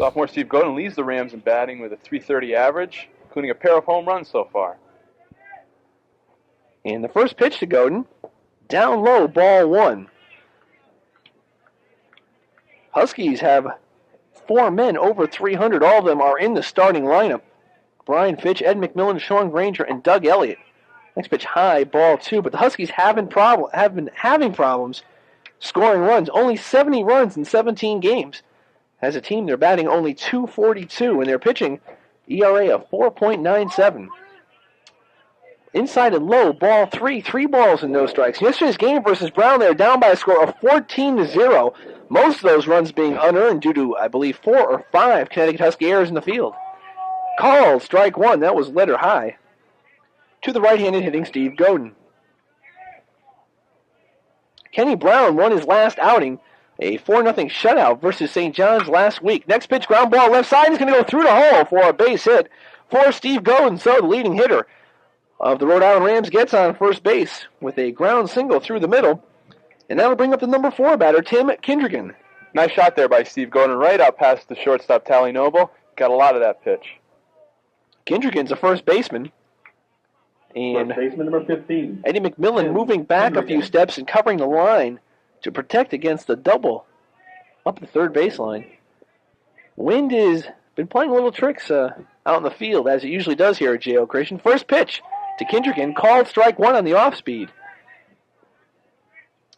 Sophomore Steve Godin leads the Rams in batting with a .330 average, including a pair of home runs so far. And the first pitch to Godin, down low, ball 1. Huskies have 4 men over 300. All of them are in the starting lineup. Brian Fitch, Ed McMillan, Sean Granger, and Doug Elliott. Next pitch high, ball 2. But the Huskies have been having problems scoring runs. Only 70 runs in 17 games. As a team, they're batting only .242, and they're pitching ERA of 4.97. Inside and low, ball 3. 3 balls and no strikes. Yesterday's game versus Brown, they're down by a score of 14-0. Most of those runs being unearned due to, I believe, 4 or 5 Connecticut Husky errors in the field. Called, strike 1. That was letter high. To the right-handed hitting Steve Godin. Kenny Brown won his last outing, a 4-0 shutout versus St. John's last week. Next pitch, ground ball left side, is going to go through the hole for a base hit for Steve Godin. So the leading hitter of the Rhode Island Rams gets on first base with a ground single through the middle. And that'll bring up the number 4 batter, Tim Kindrigan. Nice shot there by Steve Godin, right out past the shortstop, Tally Noble. Got a lot of that pitch. Kindrigan's a first baseman. And first baseman number 15. Eddie McMillan moving back a few steps and covering the line to protect against the double up the third baseline. Wind has been playing little tricks out in the field, as it usually does here at J.O. Christian. First pitch to Kindrigan, called strike 1 on the off-speed.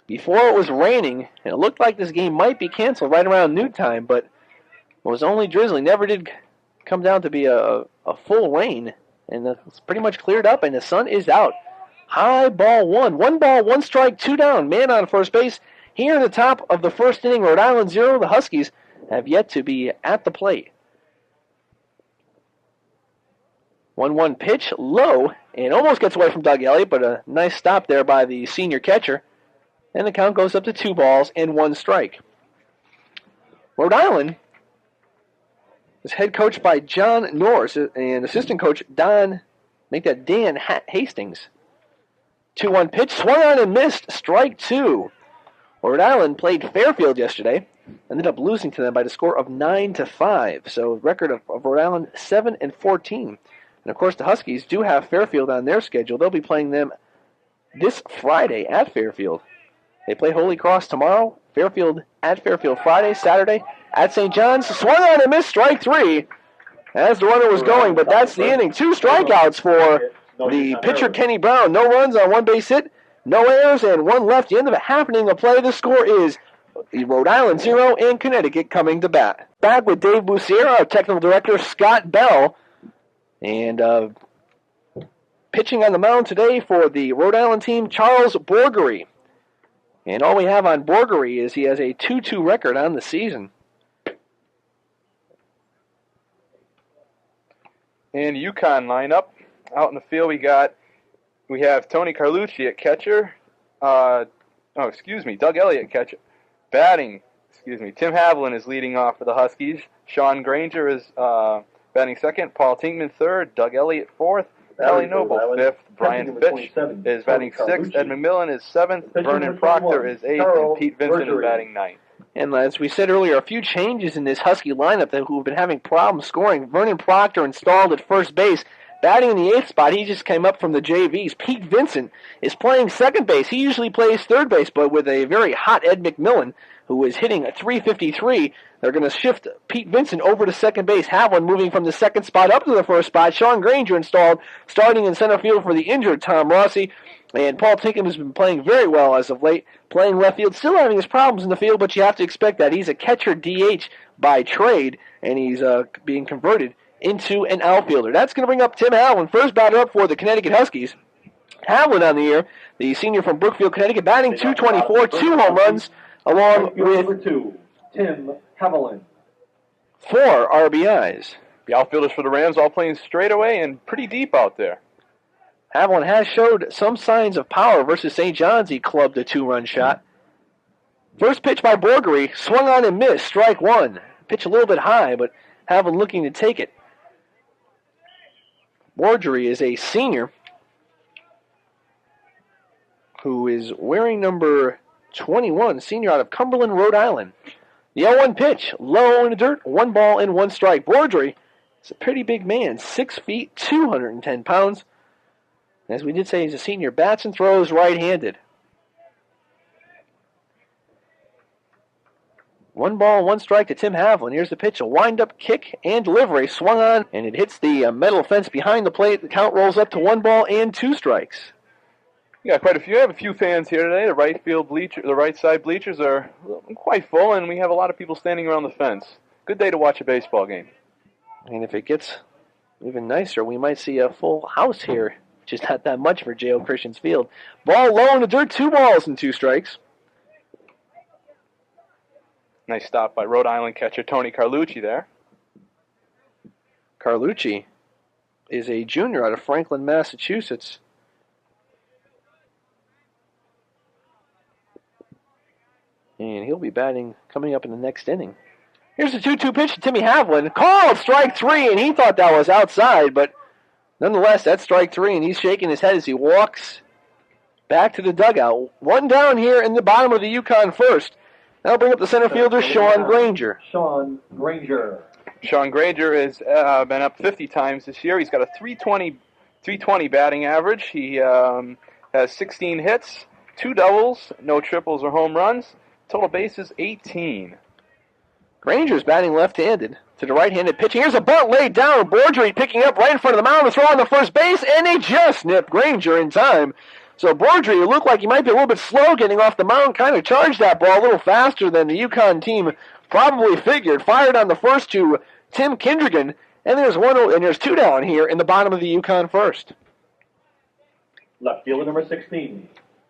Before it was raining, and it looked like this game might be canceled right around noon time, but it was only drizzling. Never did come down to be a full rain, and it's pretty much cleared up, and the sun is out. High, ball 1. 1 ball, 1 strike, 2 down. Man on first base. Here in the top of the first inning, Rhode Island 0. The Huskies have yet to be at the plate. 1-1 pitch, low, and almost gets away from Doug Elliott, but a nice stop there by the senior catcher. And the count goes up to 2 balls and 1 strike. Rhode Island is head coached by John Norris and assistant coach Dan Hastings. 2-1 pitch, swung on and missed, strike 2. Rhode Island played Fairfield yesterday, ended up losing to them by the score of 9-5. So record of Rhode Island 7-14. And of course the Huskies do have Fairfield on their schedule. They'll be playing them this Friday at Fairfield. They play Holy Cross tomorrow, Fairfield at Fairfield Friday, Saturday at St. John's. Swung on and missed, strike 3 as the runner was going, but that's the inning. 2 strikeouts for the pitcher Kenny Brown. No runs on 1 base hit, no errors, and 1 left. The end of a half inning of play. The score is Rhode Island 0 and Connecticut coming to bat. Back with Dave Bussiere, our technical director Scott Bell, and pitching on the mound today for the Rhode Island team, Charles Borgery. And all we have on Borgery is he has a 2-2 record on the season. And UConn lineup. Out in the field we have Tony Carlucci at catcher. Doug Elliott catcher. Batting, Tim Haviland is leading off for the Huskies. Sean Granger is batting second. Paul Tinkman third. Doug Elliott fourth. Tally Noble fifth. Brian Fitch is batting sixth. Ed McMillan is seventh. Vernon Proctor is eighth. And Pete Vincent is batting ninth. And as we said earlier, a few changes in this Husky lineup who have been having problems scoring. Vernon Proctor installed at first base. Batting in the 8th spot, he just came up from the JVs. Pete Vincent is playing second base. He usually plays third base, but with a very hot Ed McMillan, who is hitting a .353, they're going to shift Pete Vincent over to second base. Haviland moving from the second spot up to the first spot. Sean Granger installed, starting in center field for the injured Tom Rossi. And Paul Tinkham has been playing very well as of late, playing left field, still having his problems in the field, but you have to expect that. He's a catcher DH by trade, and he's being converted into an outfielder. That's going to bring up Tim Haviland, first batter up for the Connecticut Huskies. Haviland on the year, the senior from Brookfield, Connecticut, batting .224, 2 home runs, along with number 2, Tim Haviland. 4 RBIs. The outfielders for the Rams all playing straight away and pretty deep out there. Haviland has showed some signs of power versus St. John's. He clubbed a 2-run shot. First pitch by Borgery, swung on and missed, strike 1. Pitch a little bit high, but Haviland looking to take it. Borgery is a senior who is wearing number 21, senior out of Cumberland, Rhode Island. The 0-1 pitch, low in the dirt, 1 ball and 1 strike. Bordry is a pretty big man, 6 feet, 210 pounds. As we did say, he's a senior, bats and throws right-handed. 1 ball, 1 strike to Tim Havlin. Here's the pitch, a wind-up kick and delivery, swung on, and it hits the metal fence behind the plate. The count rolls up to 1 ball and 2 strikes. We got quite a few. We have a few fans here today. The right side bleachers are quite full, and we have a lot of people standing around the fence. Good day to watch a baseball game. And if it gets even nicer, we might see a full house here. Just not that much for J.O. Christian's Field. Ball low in the dirt, 2 balls and 2 strikes. Nice stop by Rhode Island catcher Tony Carlucci there. Carlucci is a junior out of Franklin, Massachusetts. And he'll be batting coming up in the next inning. Here's the 2-2 pitch to Timmy Havlin. Called strike 3, and he thought that was outside, but nonetheless, that's strike 3, and he's shaking his head as he walks back to the dugout. 1 down here in the bottom of the UConn first. That'll bring up the center fielder, Sean Granger. Sean Granger. Sean Granger has been up 50 times this year. He's got a 320 batting average. He has 16 hits, 2 doubles, no triples or home runs. Total bases 18. Granger's batting left-handed to the right-handed pitching. Here's a bunt laid down. Bordry picking up right in front of the mound to throw on the first base, and they just nipped Granger in time. So Bordry, it looked like he might be a little bit slow getting off the mound, kind of charged that ball a little faster than the UConn team probably figured. Fired on the first to Tim Kindrigan, and there's 2 down here in the bottom of the UConn first. Left fielder number 16,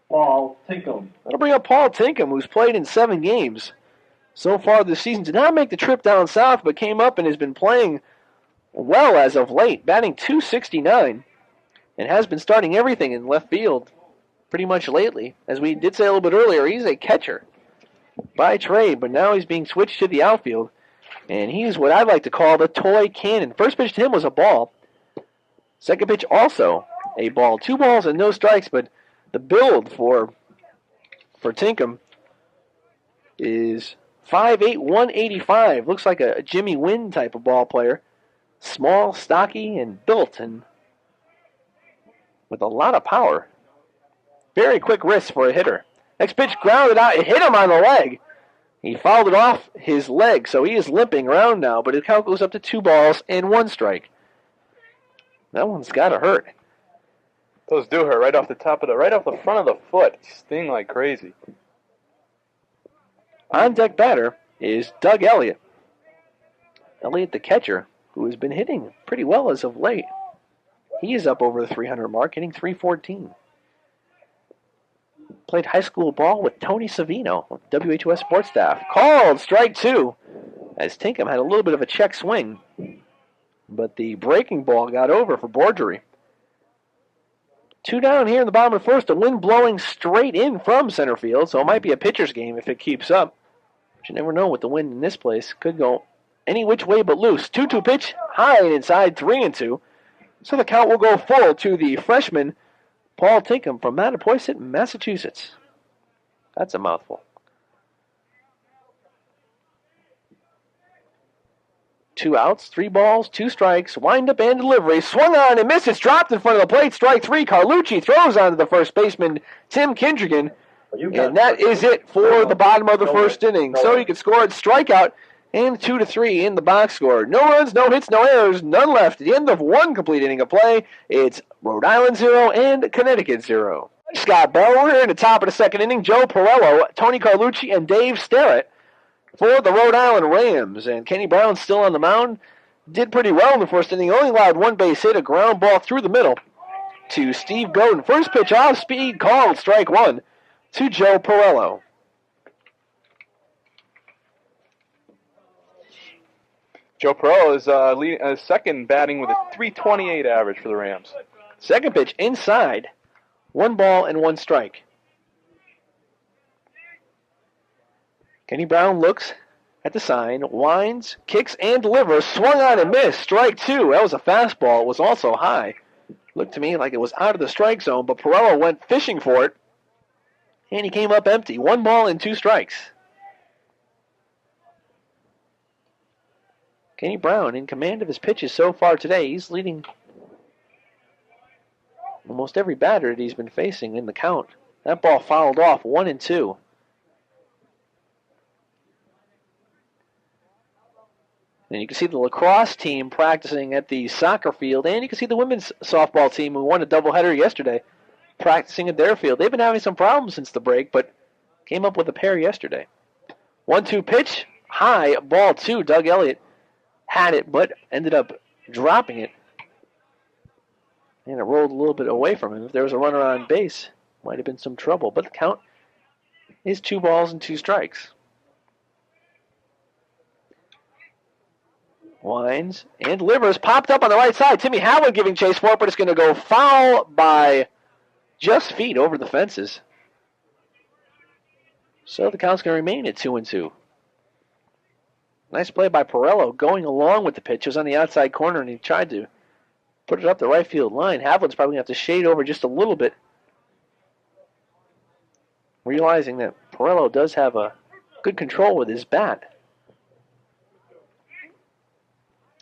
Paul Tinkham. That'll bring up Paul Tinkham, who's played in 7 games so far this season. Did not make the trip down south, but came up and has been playing well as of late, batting .269, and has been starting everything in left field pretty much lately. As we did say a little bit earlier, he's a catcher by trade, but now he's being switched to the outfield, and he's what I'd like to call the toy cannon. First pitch to him was a ball. Second pitch also a ball. 2 balls and no strikes, but the build for Tinkham is 5'8", 185. Looks like a Jimmy Wynn type of ball player. Small, stocky, and built, and with a lot of power. Very quick wrist for a hitter. Next pitch grounded out. It hit him on the leg. He fouled it off his leg, so he is limping around now, but his count goes up to 2 balls and 1 strike. That one's got to hurt. Those do hurt right off the front of the foot. Sting like crazy. On deck batter is Doug Elliott. Elliott, the catcher, who has been hitting pretty well as of late. He is up over the 300 mark, hitting .314. Played high school ball with Tony Savino, WHUS sports staff. Called strike 2, as Tinkham had a little bit of a check swing, but the breaking ball got over for Bordry. 2 down here in the bottom of the first. The wind blowing straight in from center field, so it might be a pitcher's game if it keeps up. But you never know with the wind in this place. Could go any which way but loose. 2-2 pitch, high and inside, 3-2. So the count will go full to the freshman, Paul Tinkham from Mattapoisett, Massachusetts. That's a mouthful. 2 outs, 3 balls, 2 strikes, wind-up and delivery. Swung on and missed. It's dropped in front of the plate. Strike 3. Carlucci throws onto the first baseman, Tim Kindrigan. And that is it for the bottom of the first inning. So he could score a strikeout and 2-3 in the box score. No runs, no hits, no errors, none left. At the end of 1 complete inning of play, it's Rhode Island 0 and Connecticut 0. Scott Bell, we're here in the top of the second inning. Joe Perello, Tony Carlucci, and Dave Sterrett for the Rhode Island Rams. And Kenny Brown still on the mound. Did pretty well in the first inning. Only allowed 1 base hit, a ground ball through the middle to Steve Godin. First pitch off speed, called strike 1 to Joe Perello. Joe Perello is second batting with a .328 average for the Rams. Second pitch inside, 1 ball and 1 strike. Kenny Brown looks at the sign, winds, kicks, and delivers. Swung on and missed. Strike 2. That was a fastball. It was also high. Looked to me like it was out of the strike zone, but Perello went fishing for it, and he came up empty. 1 ball and 2 strikes. Kenny Brown in command of his pitches so far today. He's leading almost every batter that he's been facing in the count. That ball fouled off, 1-2. And you can see the lacrosse team practicing at the soccer field, and you can see the women's softball team who won a doubleheader yesterday practicing at their field. They've been having some problems since the break, but came up with a pair yesterday. 1-2 pitch, high, ball 2. Doug Elliott had it, but ended up dropping it. And it rolled a little bit away from him. If there was a runner on base, might have been some trouble. But the count is 2 balls and 2 strikes. Winds and delivers. Popped up on the right side. Timmy Howard giving chase for it, but it's going to go foul by just feet over the fences. So the count's going to remain at 2-2. Nice play by Pirello going along with the pitch. It was on the outside corner, and he tried to put it up the right field line. Havlin's probably going to have to shade over just a little bit, realizing that Pirello does have a good control with his bat.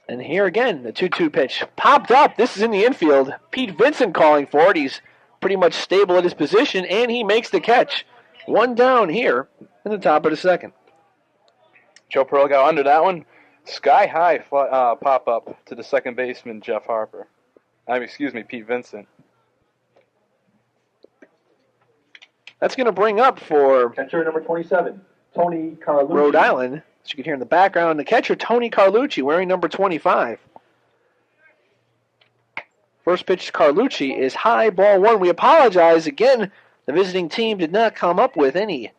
And here again, the 2-2 pitch popped up. This is in the infield. Pete Vincent calling for it. He's pretty much stable at his position, and he makes the catch. 1 down here in the top of the second. Joe Pirello got under that one. Sky-high pop-up to the second baseman, Jeff Harper. Pete Vincent. That's going to bring up for Catcher number 27, Tony Carlucci. Rhode Island. As you can hear in the background, the catcher, Tony Carlucci, wearing number 25. First pitch to Carlucci is high, ball 1. We apologize. Again, the visiting team did not come up with any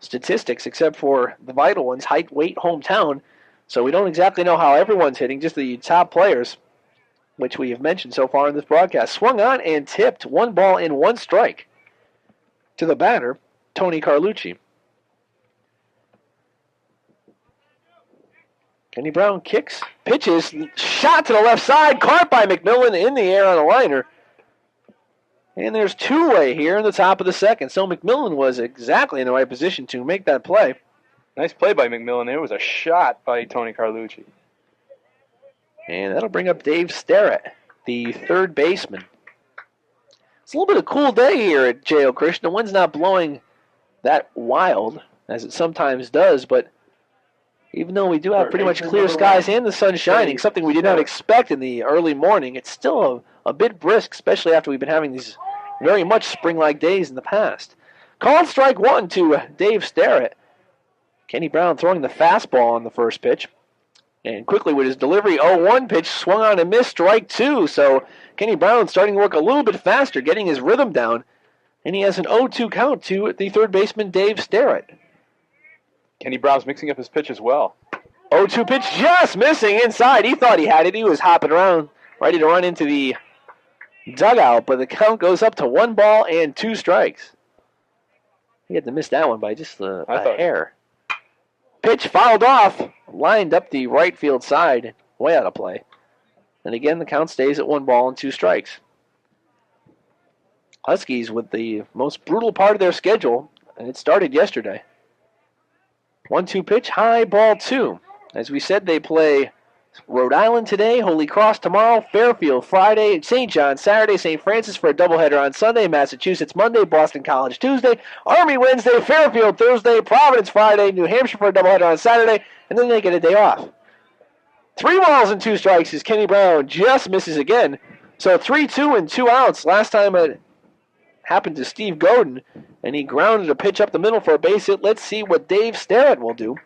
statistics except for the vital ones, height, weight, hometown. So we don't exactly know how everyone's hitting, just the top players, which we have mentioned so far in this broadcast. Swung on and tipped. 1 ball and 1 strike to the batter, Tony Carlucci. Kenny Brown kicks, pitches, shot to the left side, caught by McMillan in the air on a liner. And there's 2-way here in the top of the second. So McMillan was exactly in the right position to make that play. Nice play by McMillan. There was a shot by Tony Carlucci. And that'll bring up Dave Starrett, the third baseman. It's a little bit of a cool day here at J.O. Christian. The wind's not blowing that wild, as it sometimes does, but even though we do have pretty much clear skies and the sun shining, something we did not expect in the early morning, it's still a bit brisk, especially after we've been having these very much spring-like days in the past. Called strike 1 to Dave Starrett. Kenny Brown throwing the fastball on the first pitch. And quickly with his delivery, 0-1 pitch, swung on and missed, strike 2. So Kenny Brown starting to work a little bit faster, getting his rhythm down. And he has an 0-2 count to the third baseman, Dave Starrett. Kenny Brown's mixing up his pitch as well. 0-2 pitch just missing inside. He thought he had it. He was hopping around, ready to run into the dugout, but the count goes up to 1 ball and 2 strikes. He had to miss that one by just a hair. Pitch fouled off, lined up the right field side, way out of play. And again, the count stays at 1 ball and 2 strikes. Huskies with the most brutal part of their schedule, and it started yesterday. 1-2 pitch, high, ball 2. As we said, they play Rhode Island today, Holy Cross tomorrow, Fairfield Friday, St. John Saturday, St. Francis for a doubleheader on Sunday, Massachusetts Monday, Boston College Tuesday, Army Wednesday, Fairfield Thursday, Providence Friday, New Hampshire for a doubleheader on Saturday, and then they get a day off. 3 balls and 2 strikes as Kenny Brown just misses again. So 3-2 and 2 outs. Last time it happened to Steve Godin, and he grounded a pitch up the middle for a base hit. Let's see what Dave Starrett will do.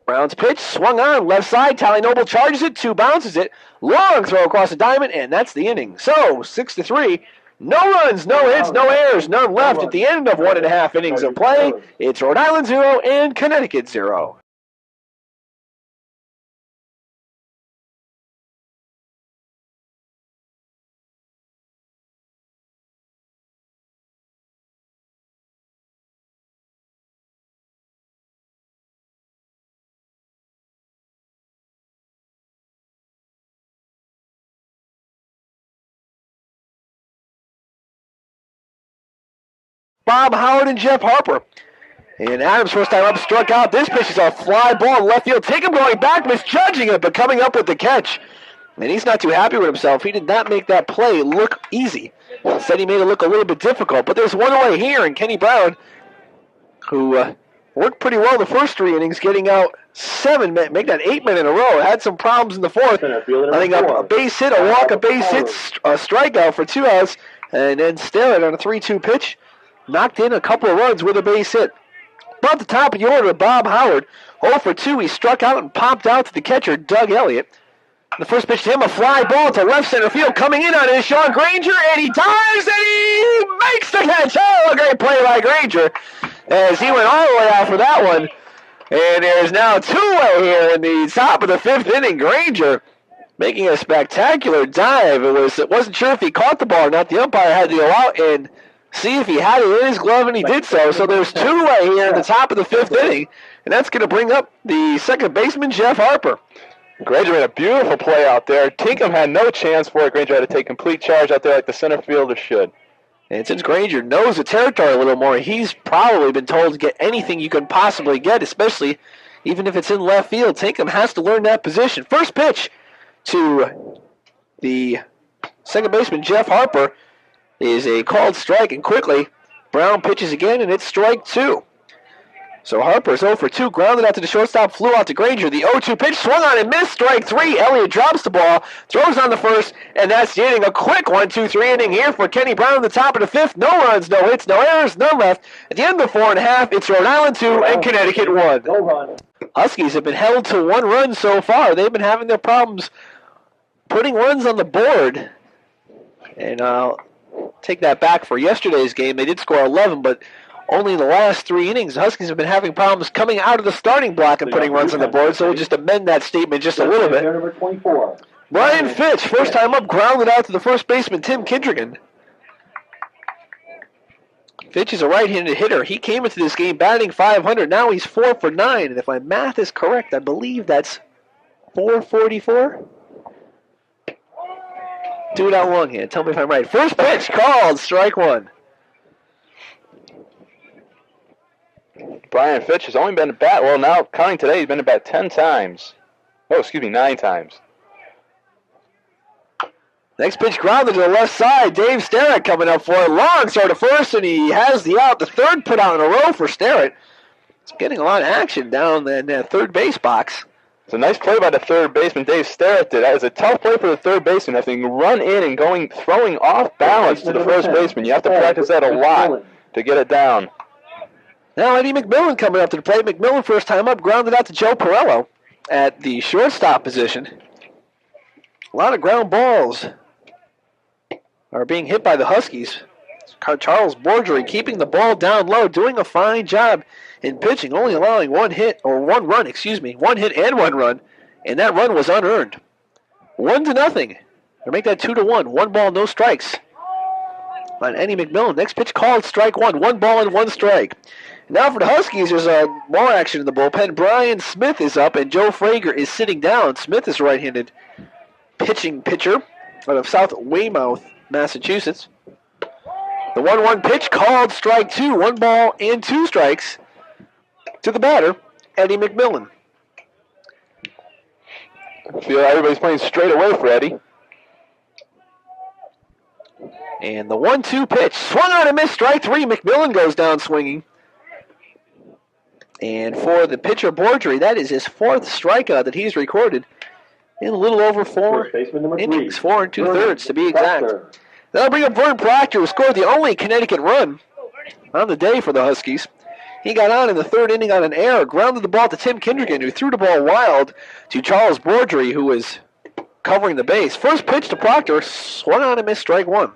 Brown's pitch swung on, left side. Tally Noble charges it, 2 bounces it. Long throw across the diamond, and that's the inning. So 6-3. No runs, no hits, no errors, none left at the end of 1.5 innings of play. It's Rhode Island 0 and Connecticut 0. Bob Howard and Jeff Harper. And Adams, first time up, struck out. This pitch is a fly ball in left field. Take him going back, misjudging it, but coming up with the catch. And he's not too happy with himself. He did not make that play look easy. Instead, he made it look a little bit difficult. But there's one away here, and Kenny Brown, who worked pretty well the first 3 innings, getting out 7, make that 8 men in a row. Had some problems in the fourth. I think a base hit, a walk, a base hit, a strikeout for 2 outs, and then Starrett on a 3-2 pitch knocked in a couple of runs with a base hit. About the top of the order, Bob Howard, 0 for 2. He struck out and popped out to the catcher, Doug Elliott. The first pitch to him, a fly ball to left center field. Coming in on it is Sean Granger, and he dives, and he makes the catch. Oh, a great play by Granger as he went all the way out for that one. And there's now 2 away here in the top of the 5th inning. Granger making a spectacular dive. It wasn't sure if he caught the ball or not. The umpire had to go out and see if he had it in his glove, and he did so. So there's 2 away here in the top of the 5th inning, and that's going to bring up the second baseman, Jeff Harper. Granger made a beautiful play out there. Tinkham had no chance for it. Granger had to take complete charge out there like the center fielder should. And since Granger knows the territory a little more, he's probably been told to get anything you can possibly get, especially even if it's in left field. Tinkham has to learn that position. First pitch to the second baseman, Jeff Harper, is a called strike, and quickly Brown pitches again, and it's strike 2. So Harper's 0 for 2, grounded out to the shortstop, flew out to Granger. The 0-2 pitch, swung on and missed, strike 3. Elliott drops the ball, throws on the first, and that's the inning. A quick 1-2-3 inning here for Kenny Brown at the top of the 5th. No runs, no hits, no errors, none left. At the end of the 4.5, it's Rhode Island 2 and Connecticut 1. No run. Huskies have been held to 1 run so far. They've been having their problems putting runs on the board. And I'll take that back for yesterday's game. They did score 11, but only in the last 3 innings, the Huskies have been having problems coming out of the starting block and putting runs on the board, so we'll just amend that statement just a little bit. Number 24. Brian Fitch, first time up, grounded out to the first baseman, Tim Kindrigan. Fitch is a right-handed hitter. He came into this game batting .500. Now he's 4 for 9, and if my math is correct, I believe that's .444. Do it out long hand. Tell me if I'm right. First pitch called, strike 1. Brian Fitch has only been to bat, well, now counting today, he's been to bat 10 times. Oh, excuse me, 9 times. Next pitch grounded to the left side. Dave Starrett coming up for it. Long start to first, and he has the out. The third put out in a row for Starrett. It's getting a lot of action down in that third base box. It's a nice play by the third baseman, Dave Starrett did. That was a tough play for the third baseman. Having to run in and throwing off balance to the first baseman. You have to practice that a lot to get it down. Now Eddie McMillan coming up to the plate. McMillan first time up, grounded out to Joe Pirello at the shortstop position. A lot of ground balls are being hit by the Huskies. Charles Borgery keeping the ball down low, doing a fine job in pitching, only allowing 1 hit and 1 run, and that run was unearned. 1-0. To make that 2-1. 1 ball, no strikes on Eddie McMillan. Next pitch called, strike 1. 1 ball and 1 strike. Now for the Huskies, there's more action in the bullpen. Brian Smith is up, and Joe Frager is sitting down. Smith is a right-handed pitcher out of South Weymouth, Massachusetts. The 1-1 pitch called, strike 2. 1 ball and 2 strikes to the batter, Eddie McMillan. I feel everybody's playing straight away for Eddie. And the 1-2 pitch, swung on and missed, strike 3. McMillan goes down swinging. And for the pitcher Borgery, that is his 4th strikeout that he's recorded in a little over 4 innings, 4 2/3 to be exact. That'll bring up Vern Proctor, who scored the only Connecticut run on the day for the Huskies. He got on in the 3rd inning on an error, grounded the ball to Tim Kindrigan, who threw the ball wild to Charles Borgery, who was covering the base. First pitch to Proctor, swung on and missed, strike 1.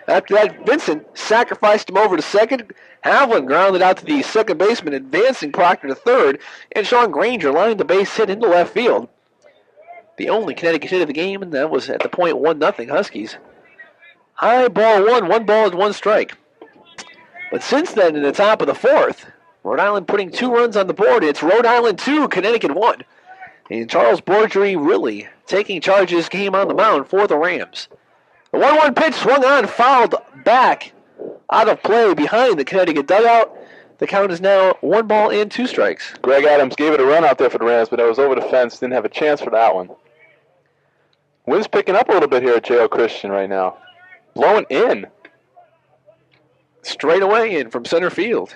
After that, Vincent sacrificed him over to second. Havlin grounded out to the second baseman, advancing Proctor to third, and Sean Granger lined the base hit into left field. The only Connecticut hit of the game, and that was at the point 1-0 Huskies. High ball 1 ball and 1 strike. But since then, in the top of the 4th, Rhode Island putting 2 runs on the board. It's Rhode Island 2, Connecticut 1. And Charles Borgery really taking charge of this game on the mound for the Rams. The 1-1 pitch swung on, fouled back, out of play behind the Connecticut dugout. The count is now 1 ball and 2 strikes. Greg Adams gave it a run out there for the Rams, but it was over the fence. Didn't have a chance for that one. Wind's picking up a little bit here at J.O. Christian right now. Blowing in. Straight away in from center field.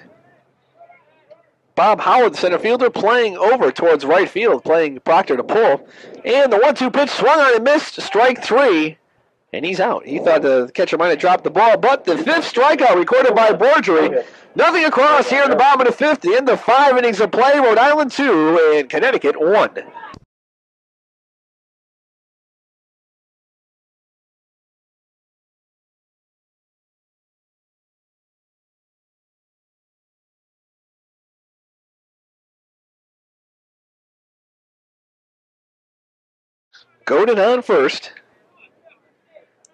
Bob Howard, the center fielder, playing over towards right field, playing Proctor to pull. And the 1-2 pitch swung on and missed. Strike 3. And he's out. He thought the catcher might have dropped the ball, but the 5th strikeout recorded by Borgery. Nothing across here in the bottom of the 5th. The end of 5 innings of play. Rhode Island 2 and Connecticut 1. Godin on first.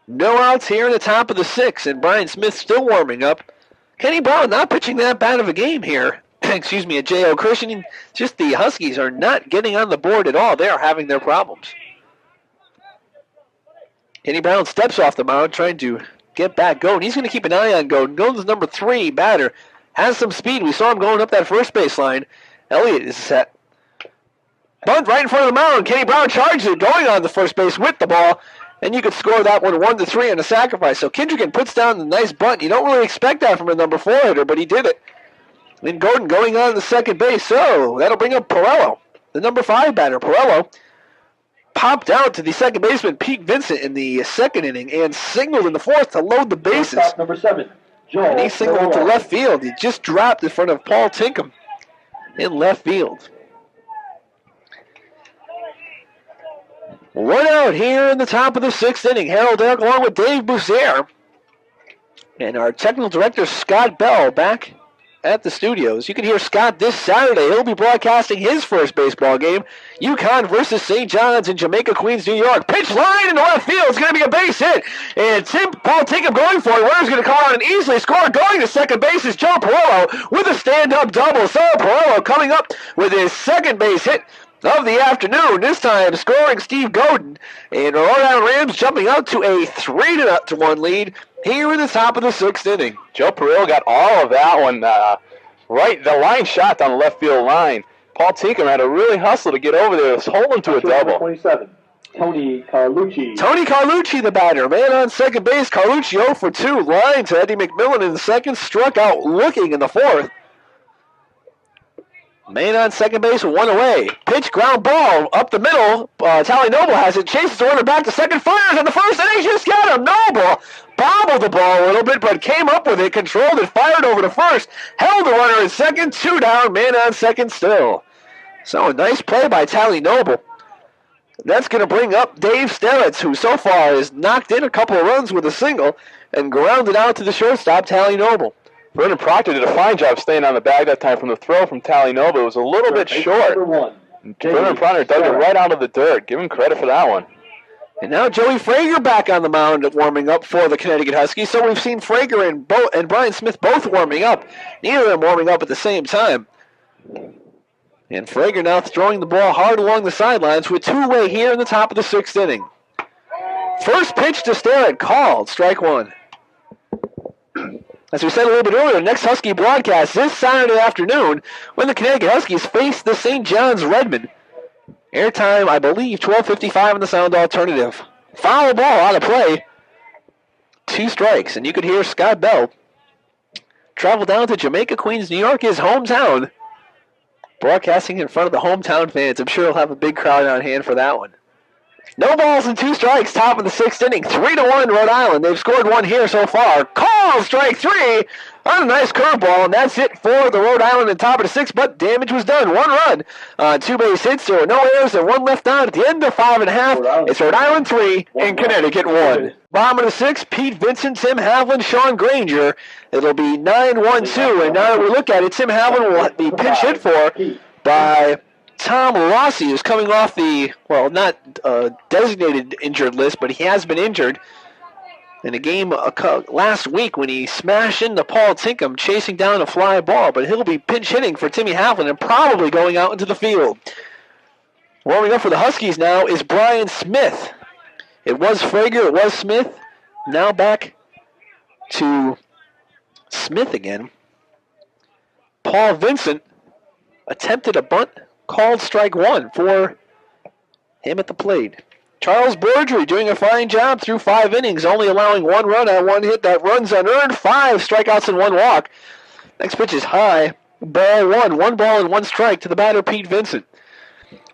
No outs here in the top of the 6th, and Brian Smith still warming up. Kenny Brown not pitching that bad of a game here. Excuse me, at J.O. Christian. Just the Huskies are not getting on the board at all. They are having their problems. Kenny Brown steps off the mound, trying to get back Godin. He's going to keep an eye on Godin. Godin's number 3 batter. Has some speed. We saw him going up that first base line. Elliott is set. Bunt right in front of the mound. Kenny Brown charges it, going on the first base with the ball. And you could score that one 1-3 on a sacrifice. So Kindrigan puts down the nice bunt. You don't really expect that from a number 4 hitter, but he did it. And Godin going on the second base. So that'll bring up Perello, the number 5 batter. Perello popped out to the second baseman, Pete Vincent, in the 2nd inning and singled in the 4th to load the bases. Number 7, Joel. And he singled to left field. He just dropped in front of Paul Tinkham in left field. 1 out here in the top of the 6th inning. Harold Darak along with Dave Bussiere. And our technical director, Scott Bell, back at the studios. You can hear Scott this Saturday. He'll be broadcasting his first baseball game. UConn versus St. John's in Jamaica, Queens, New York. Pitch line in the left field. It's going to be a base hit. And Paul Tinkham going for it. Runner's going to come out and easily score. Going to second base is Joe Perello with a stand-up double. So Perello coming up with his second base hit of the afternoon, this time scoring Steve Godin. And the Rhode Island Rams jumping out to a 3-1 lead here in the top of the 6th inning. Joe Perello got all of that one right. The line shot down the left field line. Paul Tinkham had to really hustle to get over there. It was holding to a double. 27, Tony Carlucci. Tony Carlucci, the batter. Man on second base. Carlucci 0 for 2. Line to Eddie McMillan in the 2nd. Struck out looking in the 4th. Man on second base, 1 away. Pitch, ground ball, up the middle. Tally Noble has it. Chases the runner back to second. Fires on the first, and he just got him. Noble bobbled the ball a little bit, but came up with it, controlled it, fired over to first. Held the runner in second, 2 down. Man on second still. So a nice play by Tally Noble. That's going to bring up Dave Stellitz, who so far has knocked in a couple of runs with a single and grounded out to the shortstop, Tally Noble. Vernon Proctor did a fine job staying on the bag that time from the throw from Tally Noble. It was a little bit short. Vernon Proctor dug it right out of the dirt. Give him credit for that one. And now Joey Frager back on the mound warming up for the Connecticut Huskies. So we've seen Frager and Brian Smith both warming up. Neither of them warming up at the same time. And Frager now throwing the ball hard along the sidelines with 2 away here in the top of the 6th inning. First pitch to Starrett, called, strike 1. As we said a little bit earlier, next Husky broadcast this Saturday afternoon when the Connecticut Huskies face the St. John's Redmen. Airtime, I believe, 12:55 on the Sound Alternative. Foul ball out of play. 2 strikes, and you could hear Scott Bell travel down to Jamaica, Queens, New York, his hometown, broadcasting in front of the hometown fans. I'm sure he'll have a big crowd on hand for that one. No balls and 2 strikes, top of the 6th inning. 3-1 Rhode Island. They've scored 1 here so far. Call, strike 3 on a nice curveball, and that's it for the Rhode Island in top of the 6th, but damage was done. 1 run, 2 base hits. There were no errors and 1 left on at the end of 5.5. It's Rhode Island 3 and Connecticut 1. Bottom of the 6th, Pete Vincent, Tim Havlin, Sean Granger. It'll be 9-1-2, and now that we look at it, Tim Havlin will be pinch hit for by Tom Rossi, who's coming off the, well, not designated injured list, but he has been injured in a game last week when he smashed into Paul Tinkham chasing down a fly ball. But he'll be pinch hitting for Timmy Havlin and probably going out into the field. Warming up for the Huskies now is Brian Smith. It was Frager, it was Smith. Now back to Smith again. Paul Vincent attempted a bunt, called strike one for him at the plate. Charles Borgery doing a fine job through 5 innings, only allowing 1 run on 1 hit. That run's unearned, 5 strikeouts and 1 walk. Next pitch is high, ball 1, 1 ball and 1 strike to the batter, Pete Vincent.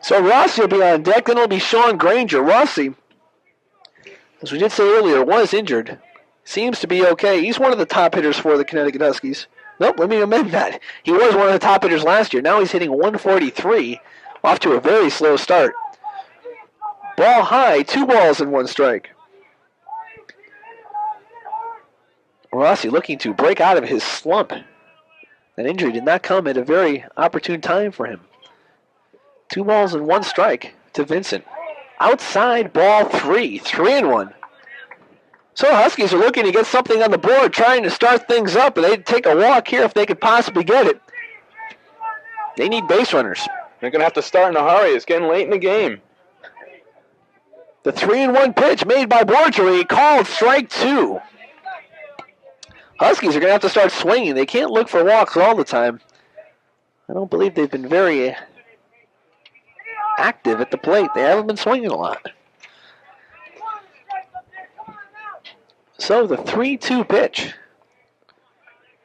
So Rossi will be on deck, then it'll be Sean Granger. Rossi, as we did say earlier, was injured. Seems to be okay. He's one of the top hitters for the Connecticut Huskies. Nope, let me amend that. He was one of the top hitters last year. Now he's hitting 143, off to a very slow start. Ball high, 2 balls and 1 strike. Rossi looking to break out of his slump. That injury did not come at a very opportune time for him. 2 balls and 1 strike to Vincent. Outside ball 3, 3-1. So the Huskies are looking to get something on the board, trying to start things up, and they'd take a walk here if they could possibly get it. They need base runners. They're going to have to start in a hurry. It's getting late in the game. The 3-1 pitch made by Borgery, called strike 2. Huskies are going to have to start swinging. They can't look for walks all the time. I don't believe they've been very active at the plate. They haven't been swinging a lot. So the 3-2 pitch.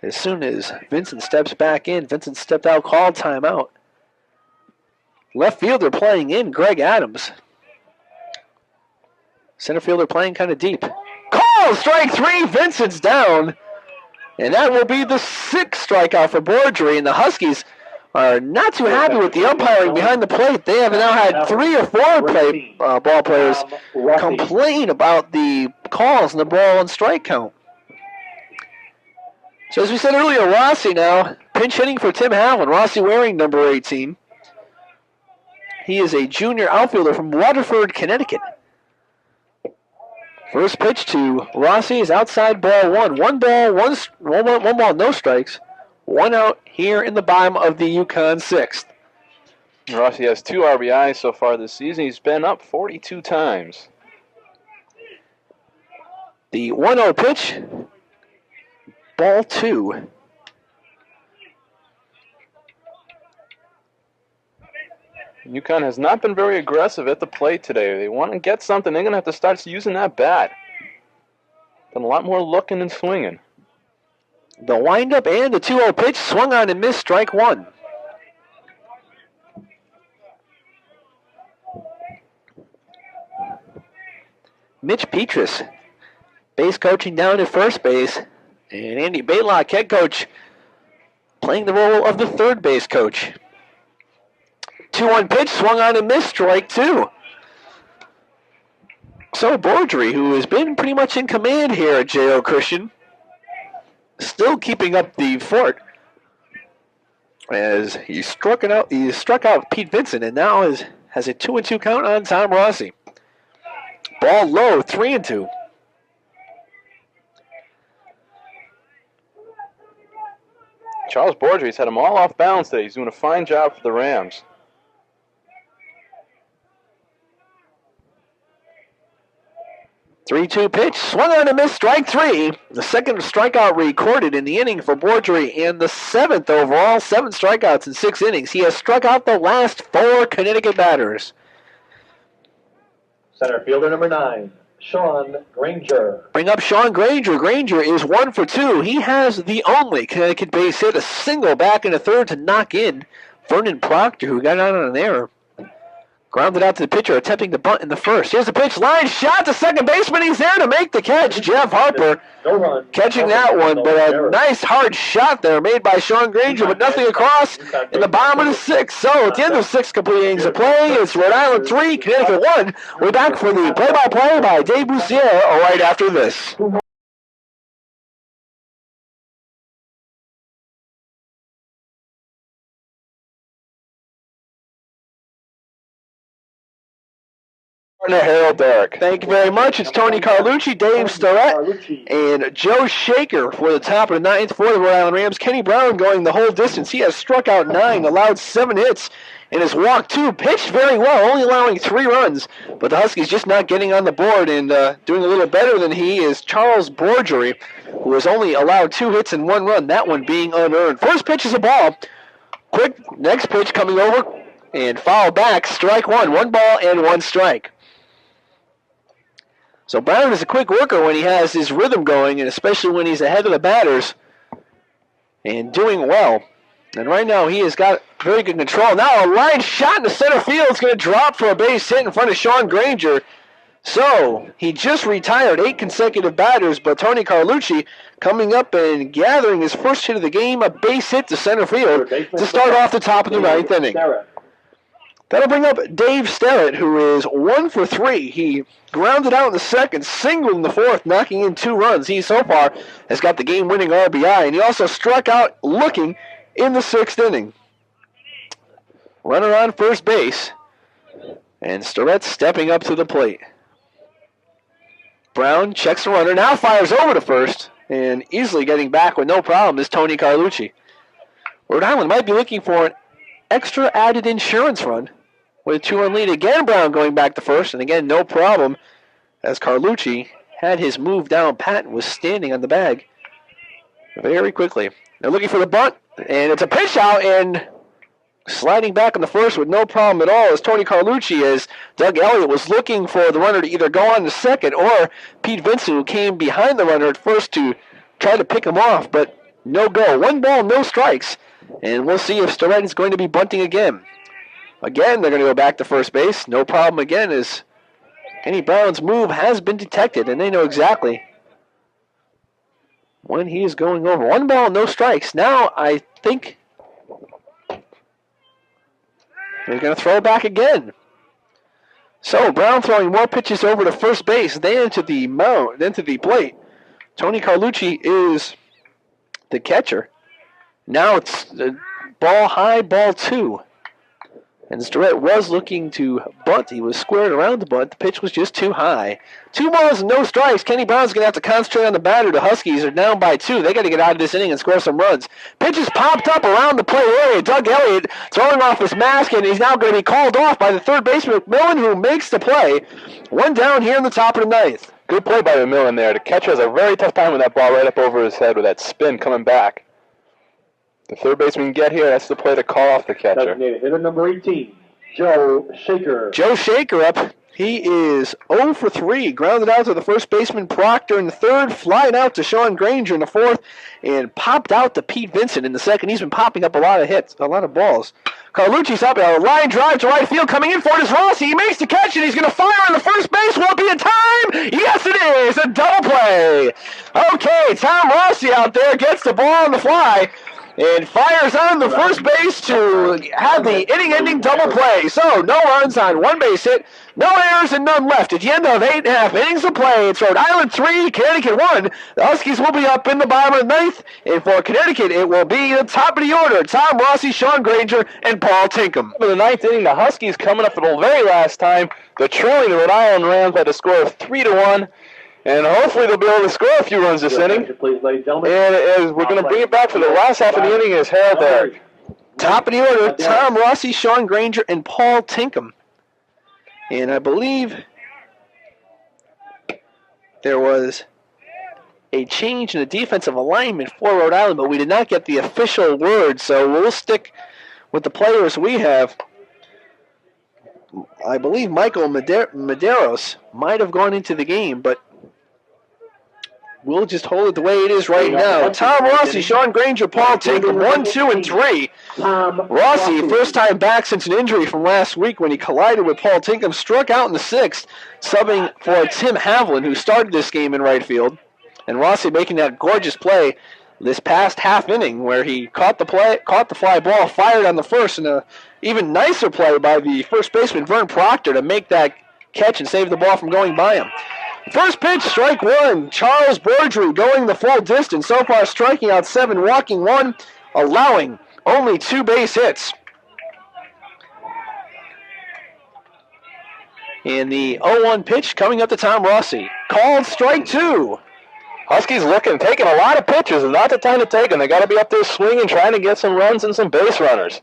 As soon as Vincent steps back in, Vincent stepped out, called timeout. Left fielder playing in, Greg Adams. Center fielder playing kind of deep. Call, strike 3, Vincent's down. And that will be the 6th strikeout for Borgery. And the Huskies are not too happy with the umpiring behind the plate. They have now had 3 or 4 ball players complain about the calls and the ball and strike count. So as we said earlier, Rossi now pinch hitting for Tim Havlin. Rossi wearing number 18. He is a junior outfielder from Waterford, Connecticut. First pitch to Rossi is outside ball 1. 1 ball, one ball, no strikes. 1 out here in the bottom of the UCONN 6th. Rossi has 2 RBIs so far this season. He's been up 42 times. The 1-0 pitch, ball 2. UConn has not been very aggressive at the plate today. They want to get something. They're going to have to start using that bat. Done a lot more looking and swinging. The windup and the 2-0 pitch, swung on and missed, strike 1. Mitch Petrus, base coaching down at first base, and Andy Baylock, head coach, playing the role of the third base coach. 2-1 pitch, swung on and missed, strike 2. So Borgery, who has been pretty much in command here at J.O. Christian, still keeping up the fort as he struck out Pete Vincent and now has a 2-2 count on Tom Rossi. Ball low, 3-2. Charles Borgery's had them all off balance today. He's doing a fine job for the Rams. 3-2 pitch, swung on and missed, strike 3. The 2nd strikeout recorded in the inning for Borgery, and the 7th overall, 7 strikeouts in 6 innings. He has struck out the last 4 Connecticut batters. Center fielder number 9, Sean Granger. Bring up Sean Granger. Granger is 1 for 2. He has the only Connecticut base hit, a single back in the 3rd to knock in Vernon Proctor, who got out on an error. Grounded out to the pitcher, attempting to bunt in the 1st. Here's the pitch, line shot to second baseman. He's there to make the catch. Jeff Harper catching that one, but a nice hard shot there made by Sean Granger, but nothing across in the bottom of the 6th. So at the end of 6 complete innings of play, it's Rhode Island 3, Connecticut 1. We're back for the play-by-play by Dave Bussiere right after this. Harold Darak. Thank you very much. It's Tony Carlucci, Dave Storrett, and Joe Shaker for the top of the ninth for the Rhode Island Rams. Kenny Brown going the whole distance. He has struck out 9, allowed 7 hits, and has walked 2. Pitched very well, only allowing 3 runs. But the Huskies just not getting on the board, and doing a little better than he is Charles Borgery, who has only allowed 2 hits and 1 run, that one being unearned. First pitch is a ball. Quick, next pitch coming over, and foul back, strike 1. 1 ball and 1 strike. So Brown is a quick worker when he has his rhythm going, and especially when he's ahead of the batters and doing well. And right now he has got very good control. Now a line shot in the center field is going to drop for a base hit in front of Sean Granger. So he just retired 8 consecutive batters, but Tony Carlucci coming up and gathering his first hit of the game, a base hit to center field to start off the top of the 9th inning. That'll bring up Dave Sterrett, who is 1 for 3. He grounded out in the second, singled in the fourth, knocking in 2 runs. He so far has got the game-winning RBI, and he also struck out looking in the 6th inning. Runner on first base, and Sterrett stepping up to the plate. Brown checks the runner, now fires over to first, and easily getting back with no problem is Tony Carlucci. Rhode Island might be looking for an extra added insurance run with a 2-run lead. Again, Brown going back to first, and again, no problem, as Carlucci had his move down pat and was standing on the bag very quickly. They're looking for the bunt, and it's a pitch out, and sliding back on the first with no problem at all is Tony Carlucci, as Doug Elliott was looking for the runner to either go on to second or Pete Vincent, who came behind the runner at first to try to pick him off, but no go. 1 ball, no strikes. And we'll see if Sterrett is going to be bunting again. Again, they're going to go back to first base. No problem again, as Kenny Brown's move has been detected, and they know exactly when he is going over. 1 ball, no strikes. Now, I think they're going to throw back again. So, Brown throwing more pitches over to first base than to the mound, than to the plate. Tony Carlucci is the catcher. Now it's ball high, ball 2. And Sterrett was looking to bunt. He was squared around the bunt. The pitch was just too high. 2 balls and no strikes. Kenny Brown's going to have to concentrate on the batter. The Huskies are down by 2. They got to get out of this inning and score some runs. Pitches popped up around the plate area. Doug Elliott throwing off his mask, and he's now going to be called off by the third baseman, McMillan, who makes the play. 1 down here in the top of the 9th. Good play by McMillan there. The catcher has a very tough time with that ball right up over his head with that spin coming back. The third baseman can get here. That's the play to call off the catcher. Designated hitter number 18, Joe Shaker. Joe Shaker up. He is 0 for 3. Grounded out to the first baseman, Proctor, in the third. Flying out to Sean Granger in the fourth. And popped out to Pete Vincent in the second. He's been popping up a lot of hits, a lot of balls. Carlucci's up. A line drive to right field. Coming in for it is Rossi. He makes the catch, and he's going to fire on the first base. Will it be a time? Yes, it is. A double play. Okay, Tom Rossi out there gets the ball on the fly and fires on the first base to have the inning-ending double play. So, no runs on 1 base hit, no errors, and none left. At the end of 8.5 innings of play, it's Rhode Island 3, Connecticut 1. The Huskies will be up in the bottom of the 9th, and for Connecticut, it will be the top of the order. Tom Rossi, Sean Granger, and Paul Tinkham. For the 9th inning, the Huskies coming up for the very last time. They're trailing the Rhode Island Rams by the score of 3-1. And hopefully they'll be able to score a few runs this inning. Please, ladies and gentlemen. And as we're going to bring it back for the last half of the inning is Harold Darak. Top of the order, Tom Rossi, Sean Granger, and Paul Tinkham. And I believe there was a change in the defensive alignment for Rhode Island, but we did not get the official word, so we'll stick with the players we have. I believe Michael Medeiros might have gone into the game, but we'll just hold it the way it is right now. Tom Rossi, Sean Granger, Paul Tinkham, 1, 2, and 3. Rossi, first time back since an injury from last week when he collided with Paul Tinkham, struck out in the 6th, subbing for Tim Havlin, who started this game in right field. And Rossi making that gorgeous play this past half inning where he caught the fly ball, fired on the first, and a even nicer play by the first baseman, Vern Proctor, to make that catch and save the ball from going by him. First pitch, strike 1. Charles Borgery going the full distance. So far striking out 7, walking 1, allowing only 2 base hits. And the 0-1 pitch coming up to Tom Rossi. Called strike 2. Huskies taking a lot of pitches. It's not the time to take them. They got to be up there swinging, trying to get some runs and some base runners.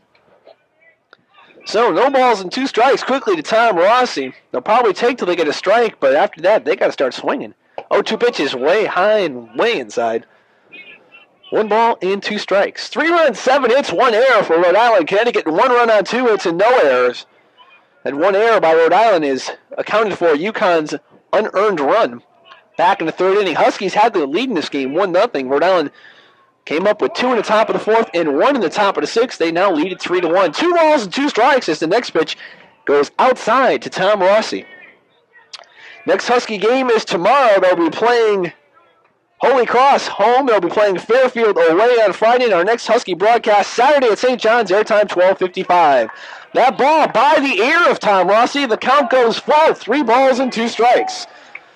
So no balls and 2 strikes quickly to Tom Rossi. They'll probably take till they get a strike, but after that, they got to start swinging. 0-2 pitches way high and way inside. 1 ball and 2 strikes. 3 runs, 7 hits, 1 error for Rhode Island. Connecticut 1 run on 2 hits and no errors. And 1 error by Rhode Island is accounted for UConn's unearned run. Back in the 3rd inning, Huskies had the lead in this game, 1-0. Rhode Island came up with 2 in the top of the 4th and 1 in the top of the 6th. They now lead it 3-1. 2 balls and 2 strikes as the next pitch goes outside to Tom Rossi. Next Husky game is tomorrow. They'll be playing Holy Cross home. They'll be playing Fairfield away on Friday. And our next Husky broadcast Saturday at St. John's, airtime 12:55. That ball by the ear of Tom Rossi. The count goes full. 3 balls and 2 strikes.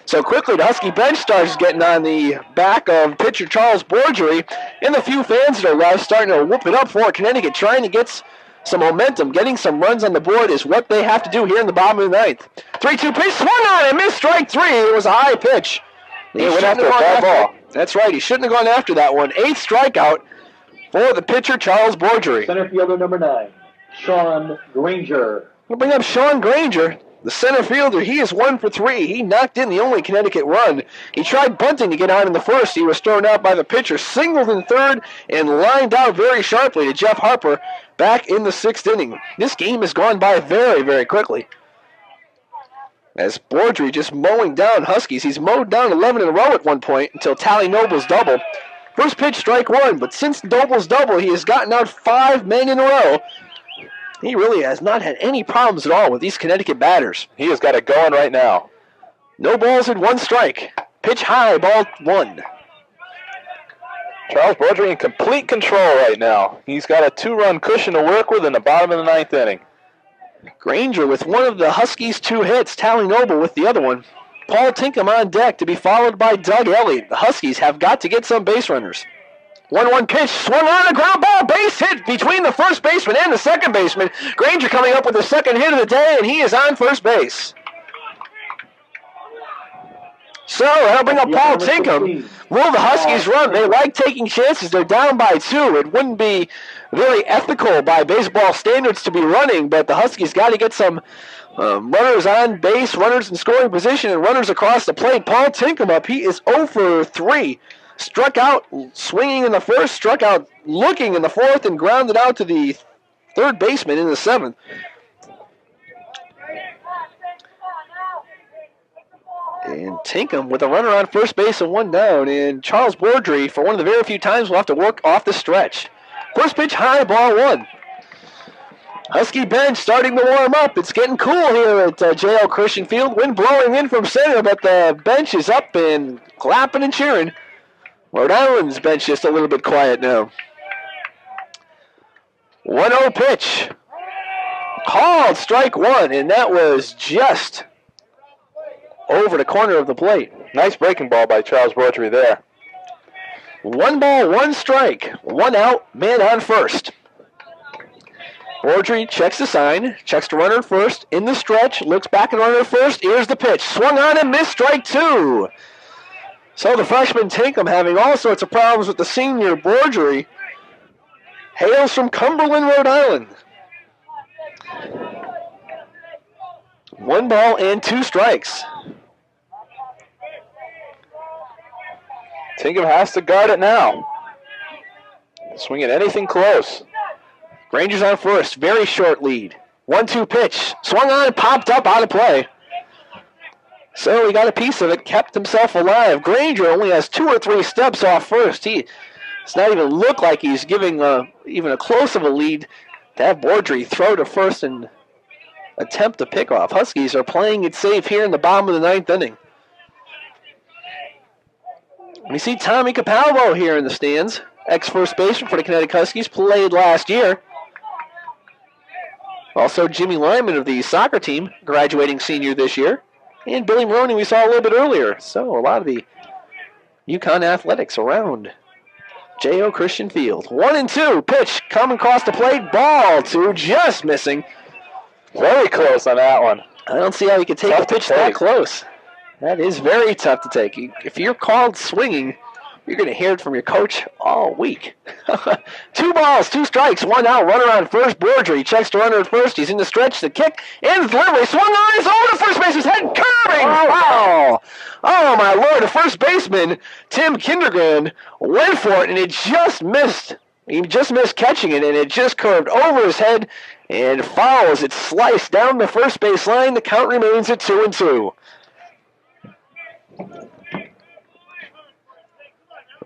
So quickly, the Husky bench starts getting on the back of pitcher Charles Borgery, and the few fans that are left starting to whoop it up for Connecticut, trying to get some momentum. Getting some runs on the board is what they have to do here in the bottom of the 9th. 3-2 pitch, swung on and missed strike 3. It was a high pitch. He went after a bad ball. That's right, he shouldn't have gone after that one. 8th strikeout for the pitcher Charles Borgery. Center fielder number 9, Sean Granger. We'll bring up Sean Granger. The center fielder, he is 1 for 3. He knocked in the only Connecticut run. He tried bunting to get out in the 1st. He was thrown out by the pitcher, singled in 3rd, and lined out very sharply to Jeff Harper back in the 6th inning. This game has gone by very, very quickly. As Borgery just mowing down Huskies. He's mowed down 11 in a row at one point until Tally Noble's double. First pitch, strike 1, but since Noble's double, he has gotten out 5 men in a row. He really has not had any problems at all with these Connecticut batters. He has got it going right now. No balls and 1 strike. Pitch high, ball 1. Charles Borgery in complete control right now. He's got a 2-run cushion to work with in the bottom of the 9th inning. Granger with one of the Huskies' 2 hits. Tally Noble with the other one. Paul Tinkham on deck to be followed by Doug Elliott. The Huskies have got to get some base runners. 1-1 pitch, swung on a ground ball, base hit between the first baseman and the second baseman. Granger coming up with the second hit of the day, and he is on first base. So that'll bring up Paul Tinkham. Will the Huskies run? They like taking chances. They're down by 2. It wouldn't be very ethical by baseball standards to be running, but the Huskies got to get some runners on base, runners in scoring position, and runners across the plate. Paul Tinkham up. He is 0 for 3. Struck out swinging in the 1st, struck out looking in the 4th, and grounded out to the 3rd baseman in the 7th. And Tinkham with a runner on first base and 1 down. And Charles Borgery, for one of the very few times, will have to work off the stretch. First pitch high, ball 1. Husky bench starting to warm up. It's getting cool here at J.L. Christian Field. Wind blowing in from center, but the bench is up and clapping and cheering. Rhode Island's bench just a little bit quiet now. 1-0 pitch. Called strike 1, and that was just over the corner of the plate. Nice breaking ball by Charles Borgery there. 1 ball, 1 strike. 1 out, man on first. Borgery checks the sign, checks the runner first, in the stretch, looks back at runner first, here's the pitch. Swung on and missed, strike 2. So the freshman Tinkham, having all sorts of problems with the senior Borgery, hails from Cumberland, Rhode Island. 1 ball and 2 strikes. Tinkham has to guard it now. Swinging anything close. Granger's on first, very short lead. 1-2 pitch, swung on, popped up, out of play. So he got a piece of it, kept himself alive. Granger only has 2 or 3 steps off first. It's not even look like he's giving even a close of a lead to have Borgery throw to first and attempt a pickoff. Huskies are playing it safe here in the bottom of the 9th inning. We see Tommy Capalvo here in the stands. Ex-first baseman for the Connecticut Huskies, played last year. Also Jimmy Lyman of the soccer team, graduating senior this year. And Billy Maroney we saw a little bit earlier. So a lot of the UConn athletics around J.O. Christian Field. 1-2, pitch coming across the plate, ball 2, just missing. Very close on that one. I don't see how you could take a pitch that close. That is very tough to take. If you're called swinging, you're going to hear it from your coach all week. 2 balls, 2 strikes, 1 out. Runner on first. Boardry checks to runner at first. He's in the stretch. The kick and the delivery. Swung on. He's over to first baseman's head. Curving. Wow. Oh, my Lord. The first baseman, Tim Kindergren, went for it, and it just missed. He just missed catching it, and it just curved over his head and foul as it sliced down the first base line. The count remains at 2-2.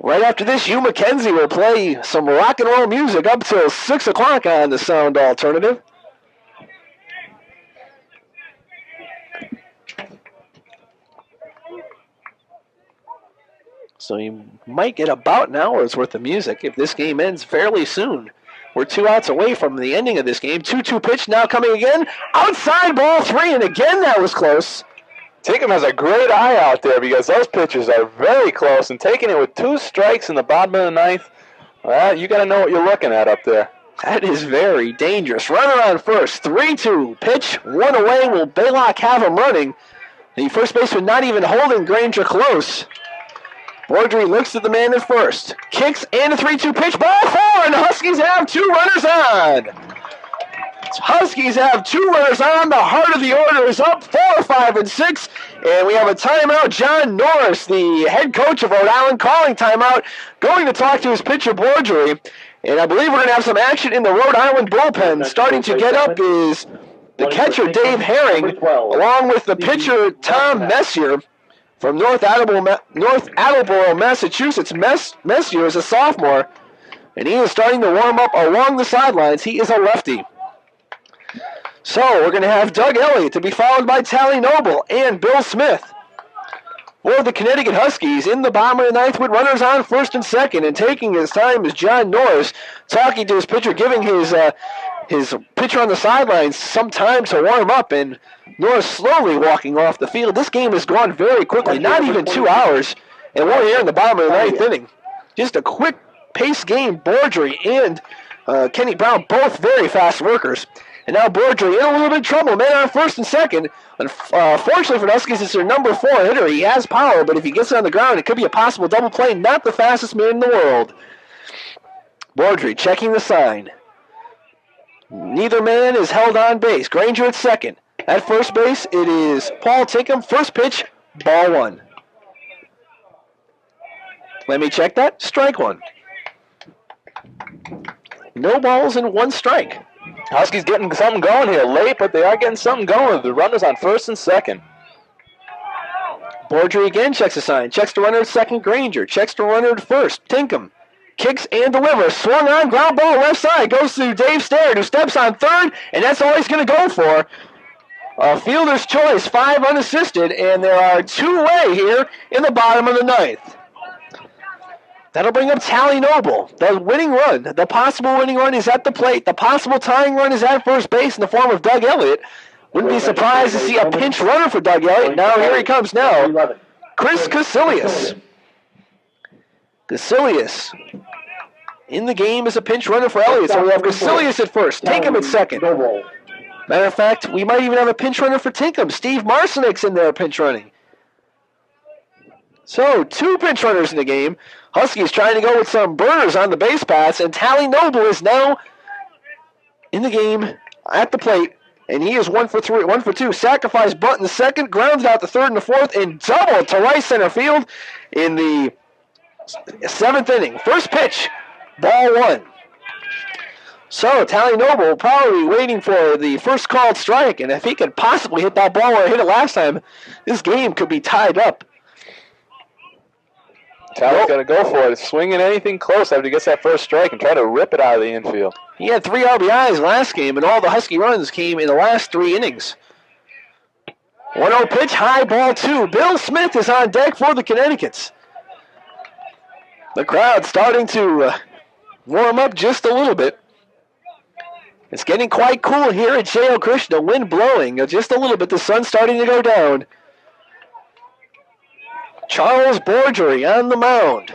Right after this, Hugh McKenzie will play some rock and roll music up till 6 o'clock on the Sound Alternative. So you might get about an hour's worth of music if this game ends fairly soon. We're 2 outs away from the ending of this game. 2-2 pitch now coming again. Outside ball 3, and again that was close. Tinkham has a great eye out there because those pitches are very close, and taking it with 2 strikes in the bottom of the ninth, well, you got to know what you're looking at up there. That is very dangerous. Runner on first, 3-2 pitch, 1 away. Will Baylock have him running? The first baseman not even holding Granger close. Boardry looks at the man at first, kicks and a 3-2 pitch, ball 4, and the Huskies have 2 runners on. Huskies have 2 runners on. The heart of the order is up 4, 5, and 6. And we have a timeout. John Norris, the head coach of Rhode Island, calling timeout, going to talk to his pitcher, Boardry. And I believe we're going to have some action in the Rhode Island bullpen. Starting to get up is the catcher, Dave Herring, along with the pitcher, Tom Messier, from North Attleboro, Massachusetts. Messier is a sophomore, and he is starting to warm up along the sidelines. He is a lefty. So we're going to have Doug Elliott to be followed by Tally Noble and Bill Smith. For the Connecticut Huskies in the bottom of the ninth with runners on first and second, and taking his time is John Norris, talking to his pitcher, giving his pitcher on the sidelines some time to warm up, and Norris slowly walking off the field. This game has gone very quickly, not even 2 hours, and we're here in the bottom of the ninth inning. Just a quick pace game. Boardry and Kenny Brown, both very fast workers. And now Boardry in a little bit of trouble. Man on first and second. Unfortunately for the Huskies, it's their number 4 hitter. He has power, but if he gets it on the ground, it could be a possible double play. Not the fastest man in the world. Boardry checking the sign. Neither man is held on base. Granger at second. At first base, it is Paul Tinkham. First pitch, ball 1. Let me check that. Strike 1. No balls and 1 strike. Huskies getting something going here. Late, but they are getting something going. The runners on first and second. Boardry again checks the sign. Checks the runner at second. Granger. Checks the runner at first. Tinkham. Kicks and delivers. Swung on. Ground ball left side. Goes to Dave Starrett, who steps on third, and that's all he's going to go for. Fielder's choice, 5 unassisted, and there are 2 away here in the bottom of the ninth. That'll bring up Tally Noble. The winning run, the possible winning run is at the plate. The possible tying run is at first base in the form of Doug Elliott. Wouldn't be surprised to see a pinch runner for Doug Elliott. Now here he comes now. Chris Casilius. Casilius in the game is a pinch runner for Elliott. So we have Casilius at first. Tinkham at second. Matter of fact, we might even have a pinch runner for Tinkham. Steve Marcinik's in there pinch running. So 2 pinch runners in the game. Huskies trying to go with some burners on the base paths, and Tally Noble is now in the game at the plate, and he is 1 for 2. Sacrifice bunt in the second, grounds out the third and the fourth, and double to right center field in the 7th inning. First pitch, ball 1. So Tally Noble probably waiting for the first called strike, and if he could possibly hit that ball where he hit it last time, this game could be tied up. Tally's got to go for it. Swinging anything close after he gets that first strike and try to rip it out of the infield. He had 3 RBIs last game, and all the Husky runs came in the last 3 innings. 1-0 pitch, high ball 2. Bill Smith is on deck for the Connecticut's. The crowd starting to warm up just a little bit. It's getting quite cool here at J.O. Krishna. Wind blowing just a little bit. The sun's starting to go down. Charles Boardry on the mound.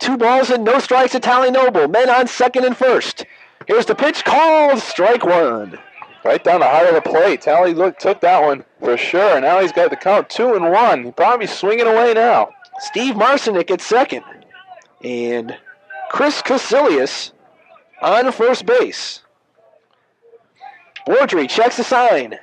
2 balls and no strikes to Tally Noble. Men on second and first. Here's the pitch called. Strike 1. Right down the heart of the plate. Talley took that one for sure. Now he's got the count 2-1. He'll probably be swinging away now. Steve Marcinek at second. And Chris Casilius on first base. Bourdry checks the sign.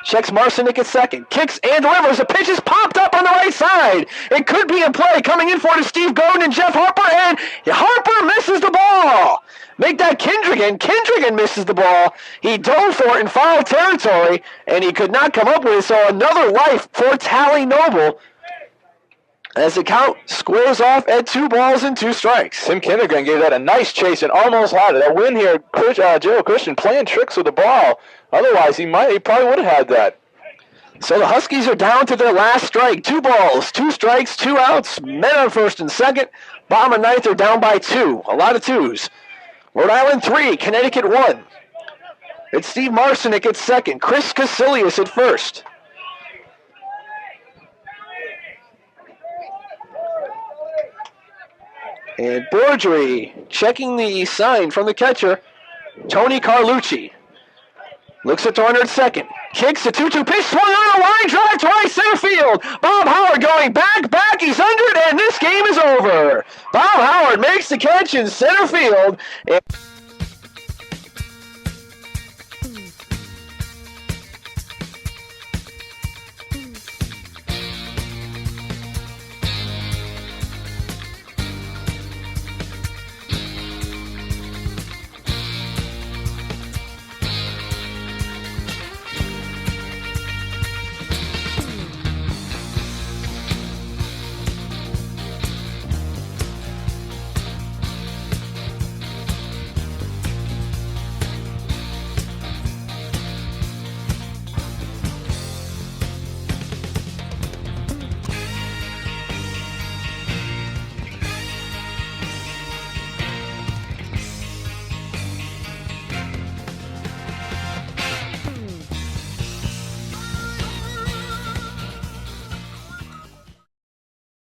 Checks Marcinek at second. Kicks and delivers. The pitch is popped up on the right side. It could be a play. Coming in for it is Steve Godin and Jeff Harper. And Harper misses the ball. Make that Kindrigan. Kindrigan misses the ball. He dove for it in foul territory, and he could not come up with it. So another life for Tally Noble as the count squares off at 2-2 strikes. Tim Kindrigan gave that a nice chase and almost had it. A win here, Gerald Christian playing tricks with the ball. Otherwise, he probably would have had that. So the Huskies are down to their last strike. 2 balls, 2 strikes, 2 outs. Men on first and second. Bottom of ninth are down by 2. A lot of 2s. Rhode Island 3, Connecticut 1. It's Steve Marcinek at second. Chris Casilius at first. And Bourdry checking the sign from the catcher, Tony Carlucci. Looks at the runner at second. Kicks the 2-2 pitch, swung on a line drive to right center field. Bob Howard going back, he's under it, and this game is over. Bob Howard makes the catch in center field.